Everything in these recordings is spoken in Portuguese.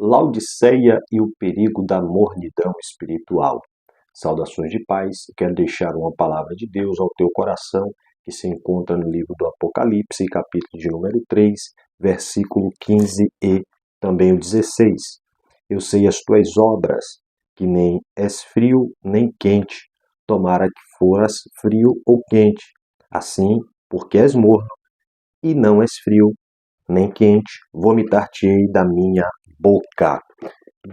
Laodiceia e o perigo da mornidão espiritual. Saudações de paz, quero deixar uma palavra de Deus ao teu coração, que se encontra no livro do Apocalipse, capítulo de número 3, versículo 15 e também o 16. Eu sei as tuas obras, que nem és frio nem quente, tomara que foras frio ou quente. Assim, porque és morno e não és frio nem quente, vomitar-te-ei da minha boca.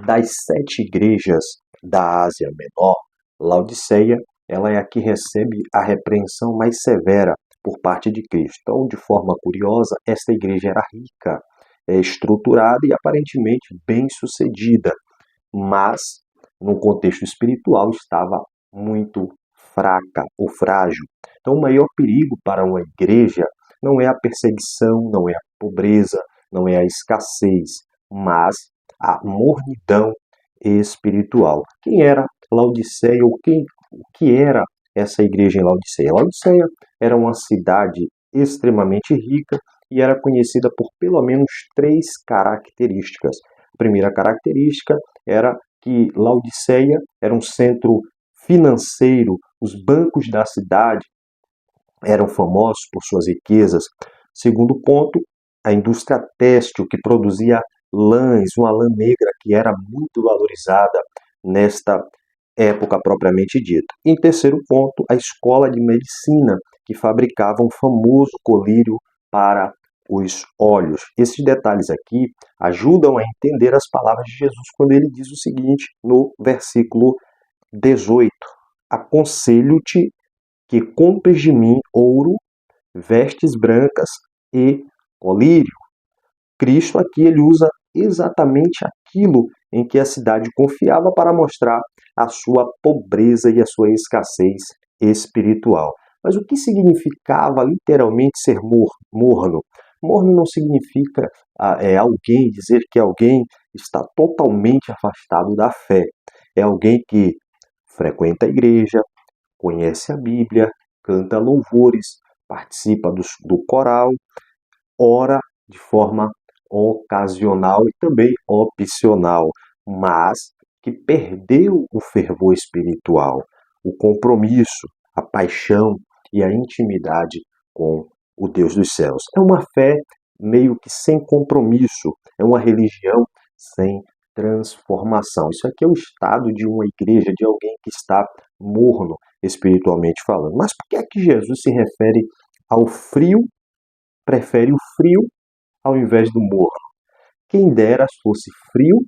Das 7 igrejas da Ásia Menor, Laodiceia, ela é a que recebe a repreensão mais severa por parte de Cristo. Então, de forma curiosa, esta igreja era rica, estruturada e aparentemente bem-sucedida, mas no contexto espiritual estava muito fraca ou frágil. Então, o maior perigo para uma igreja não é a perseguição, não é a pobreza, não é a escassez, mas a mornidão espiritual. Quem era Laodiceia ou o que era essa igreja em Laodiceia? Laodiceia era uma cidade extremamente rica e era conhecida por pelo menos 3 características. A primeira característica era que Laodiceia era um centro financeiro, os bancos da cidade eram famosos por suas riquezas. Segundo ponto, a indústria têxtil, que produzia lãs, uma lã negra que era muito valorizada nesta época propriamente dita. Em terceiro ponto, a escola de medicina, que fabricava um famoso colírio para os olhos. Esses detalhes aqui ajudam a entender as palavras de Jesus quando ele diz o seguinte no versículo 18: aconselho-te que compres de mim ouro, vestes brancas e colírio. Cristo aqui ele usa exatamente aquilo em que a cidade confiava para mostrar a sua pobreza e a sua escassez espiritual. Mas o que significava literalmente ser morno? Morno não significa alguém dizer que alguém está totalmente afastado da fé. É alguém que frequenta a igreja, conhece a Bíblia, canta louvores, participa do coral, ora de forma ocasional e também opcional, mas que perdeu o fervor espiritual, o compromisso, a paixão e a intimidade com o Deus dos céus. É uma fé meio que sem compromisso, é uma religião sem transformação. Isso aqui é o estado de uma igreja, de alguém que está morno espiritualmente falando. Mas por que é que Jesus se refere ao frio, prefere o frio ao invés do morno? Quem dera se fosse frio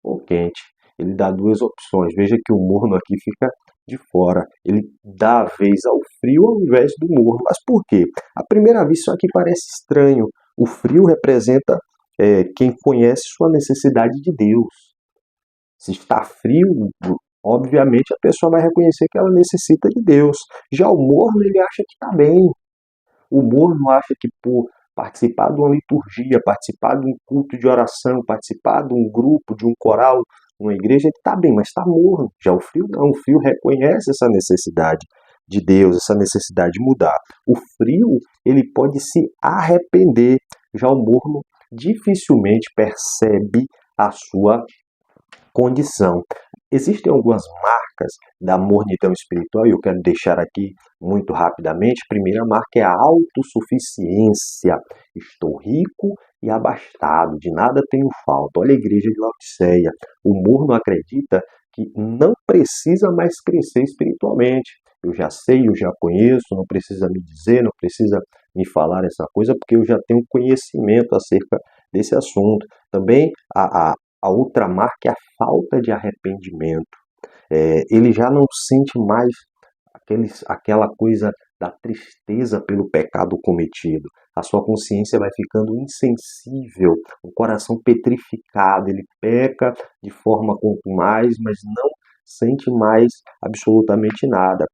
ou quente. Ele dá 2 opções. Veja que o morno aqui fica de fora. Ele dá a vez ao frio ao invés do morno. Mas por quê? À primeira vista, isso aqui parece estranho. O frio representa quem conhece sua necessidade de Deus. Se está frio, obviamente a pessoa vai reconhecer que ela necessita de Deus. Já o morno, ele acha que está bem. O morno acha que por participar de uma liturgia, participar de um culto de oração, participar de um grupo, de um coral, uma igreja, ele está bem, mas está morno. Já o frio não, o frio reconhece essa necessidade de Deus, essa necessidade de mudar. O frio, ele pode se arrepender. Já o morno dificilmente percebe a sua condição. Existem algumas marcas da mornidão espiritual e eu quero deixar aqui muito rapidamente. A primeira marca é a autossuficiência. Estou rico e abastado, de nada tenho falta. Olha a igreja de Laodiceia. O morno acredita que não precisa mais crescer espiritualmente. Eu já sei, eu já conheço, não precisa me dizer, não precisa me falar essa coisa, porque eu já tenho conhecimento acerca desse assunto. Também a outra marca é a falta de arrependimento. Ele já não sente mais aquela coisa da tristeza pelo pecado cometido. A sua consciência vai ficando insensível, o coração petrificado. Ele peca de forma contumaz, mas não sente mais absolutamente nada.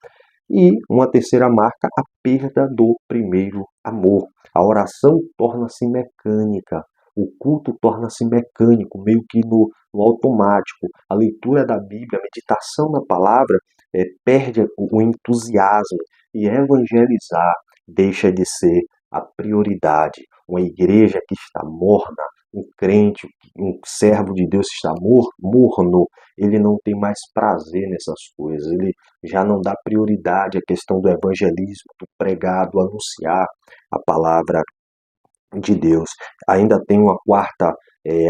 E uma terceira marca, a perda do primeiro amor. A oração torna-se mecânica. O culto torna-se mecânico, meio que no automático. A leitura da Bíblia, a meditação na palavra, perde o entusiasmo. E evangelizar deixa de ser a prioridade. Uma igreja que está morna, um crente, um servo de Deus está morno, ele não tem mais prazer nessas coisas, ele já não dá prioridade à questão do evangelismo, do pregar, do anunciar a palavra de Deus. Ainda tem uma quarta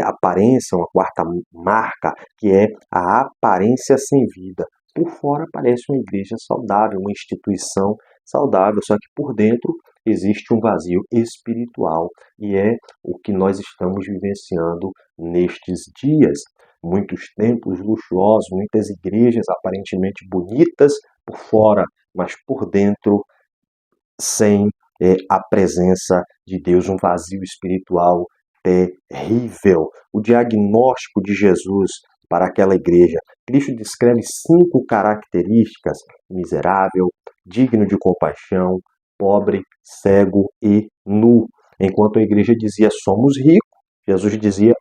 aparência, uma quarta marca, que é a aparência sem vida. Por fora parece uma igreja saudável, uma instituição saudável, só que por dentro existe um vazio espiritual, e é o que nós estamos vivenciando nestes dias. Muitos templos luxuosos, muitas igrejas aparentemente bonitas por fora, mas por dentro sem a presença de Deus, um vazio espiritual terrível. O diagnóstico de Jesus para aquela igreja, Cristo descreve 5 características: miserável, digno de compaixão, pobre, cego e nu. Enquanto a igreja dizia somos ricos, Jesus dizia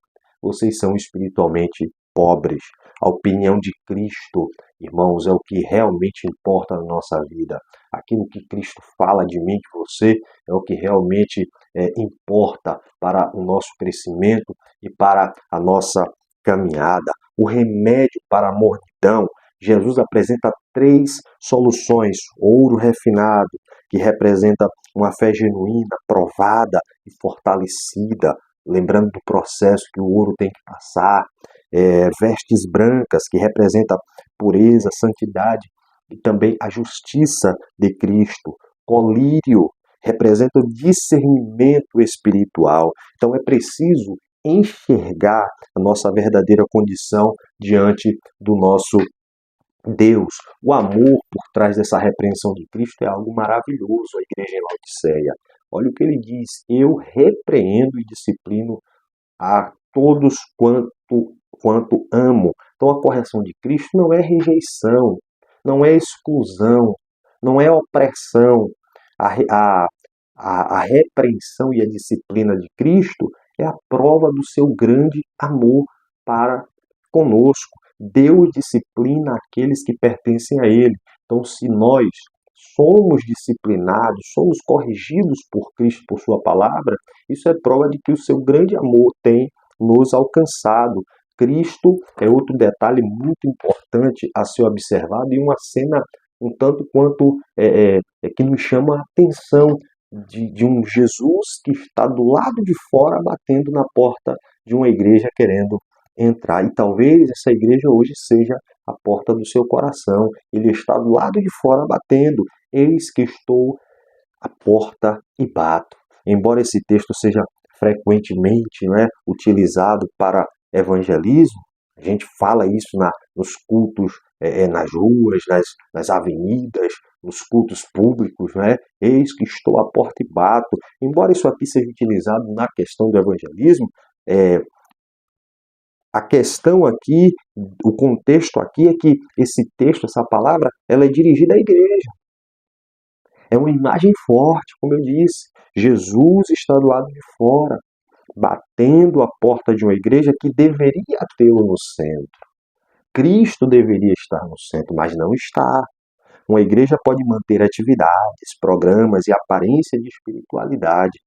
vocês são espiritualmente pobres. A opinião de Cristo, irmãos, é o que realmente importa na nossa vida. Aquilo que Cristo fala de mim, de você, é o que realmente importa para o nosso crescimento e para a nossa caminhada. O remédio para a mornidão, Jesus apresenta 3 soluções. Ouro refinado, que representa uma fé genuína, provada e fortalecida, lembrando do processo que o ouro tem que passar. Vestes brancas, que representa pureza, santidade e também a justiça de Cristo. Colírio representa o discernimento espiritual. Então é preciso enxergar a nossa verdadeira condição diante do nosso Deus. O amor por trás dessa repreensão de Cristo é algo maravilhoso. A igreja em Laodiceia, olha o que ele diz: eu repreendo e disciplino a todos quanto amo. Então a correção de Cristo não é rejeição, não é exclusão, não é opressão. A repreensão e a disciplina de Cristo é a prova do seu grande amor para conosco. Deus disciplina aqueles que pertencem a Ele. Então, se nós somos disciplinados, somos corrigidos por Cristo, por Sua palavra, isso é prova de que o seu grande amor tem nos alcançado. Cristo é outro detalhe muito importante a ser observado, e uma cena um tanto quanto que nos chama a atenção de um Jesus que está do lado de fora batendo na porta de uma igreja querendo entrar. E talvez essa igreja hoje seja a porta do seu coração. Ele está do lado de fora batendo. Eis que estou à porta e bato. Embora esse texto seja frequentemente utilizado para evangelismo, a gente fala isso nos cultos, nas ruas, nas avenidas, nos cultos públicos, Eis que estou à porta e bato. Embora isso aqui seja utilizado na questão do evangelismo, a questão aqui, o contexto aqui é que esse texto, essa palavra, ela é dirigida à igreja. É uma imagem forte, como eu disse. Jesus está do lado de fora, batendo a porta de uma igreja que deveria tê-lo no centro. Cristo deveria estar no centro, mas não está. Uma igreja pode manter atividades, programas e aparência de espiritualidade,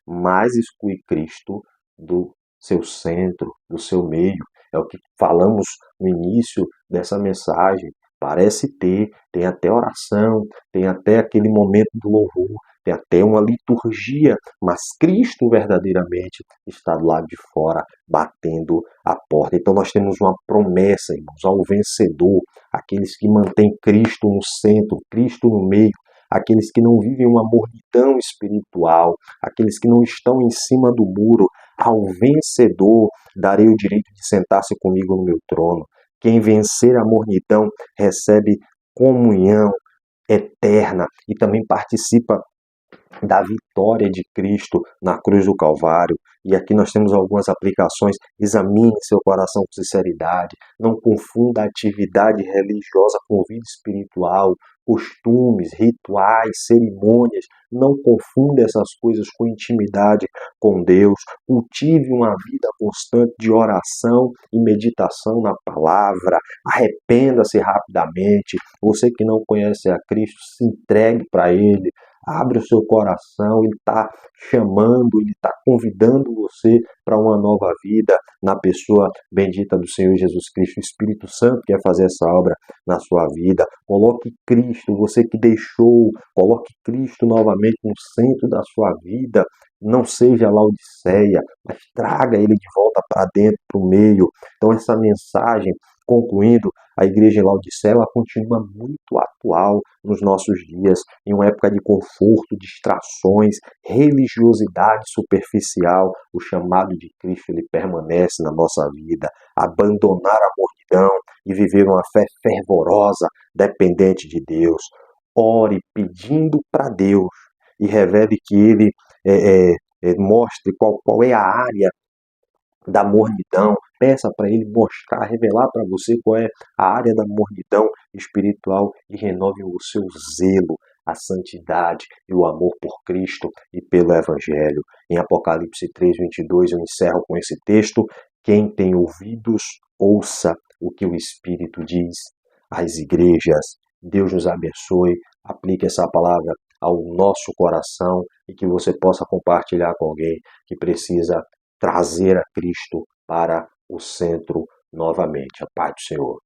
mas exclui Cristo do seu centro, do seu meio. É o que falamos no início dessa mensagem. Parece tem até oração, tem até aquele momento do louvor, tem até uma liturgia, mas Cristo verdadeiramente está do lado de fora, batendo a porta. Então nós temos uma promessa, irmãos, ao vencedor, aqueles que mantêm Cristo no centro, Cristo no meio, aqueles que não vivem uma mornidão espiritual, aqueles que não estão em cima do muro. Ao vencedor darei o direito de sentar-se comigo no meu trono. Quem vencer a mornidão recebe comunhão eterna e também participa da vitória de Cristo na cruz do Calvário. E aqui nós temos algumas aplicações. Examine seu coração com sinceridade. Não confunda a atividade religiosa com vida espiritual, costumes, rituais, cerimônias. Não confunda essas coisas com intimidade com Deus. Cultive uma vida constante de oração e meditação na palavra. Arrependa-se rapidamente. Você que não conhece a Cristo, se entregue para Ele. Abre o seu coração, Ele está chamando, Ele está convidando você para uma nova vida na pessoa bendita do Senhor Jesus Cristo. O Espírito Santo quer fazer essa obra na sua vida. Coloque Cristo, você que deixou, coloque Cristo novamente no centro da sua vida. Não seja Laodiceia, mas traga Ele de volta para dentro, para o meio. Então essa mensagem, concluindo, a igreja em Laodiceia, ela continua muito atual nos nossos dias, em uma época de conforto, distrações, religiosidade superficial. O chamado de Cristo, ele permanece na nossa vida. Abandonar a mornidão e viver uma fé fervorosa, dependente de Deus. Ore pedindo para Deus e revele que Ele mostre qual é a área da mornidão. Peça para Ele mostrar, revelar para você qual é a área da mornidão espiritual e renove o seu zelo, a santidade e o amor por Cristo e pelo Evangelho. Em Apocalipse 3:22, eu encerro com esse texto: quem tem ouvidos, ouça o que o Espírito diz às igrejas. Deus nos abençoe, aplique essa palavra ao nosso coração e que você possa compartilhar com alguém que precisa trazer a Cristo para o centro novamente. A paz do Senhor.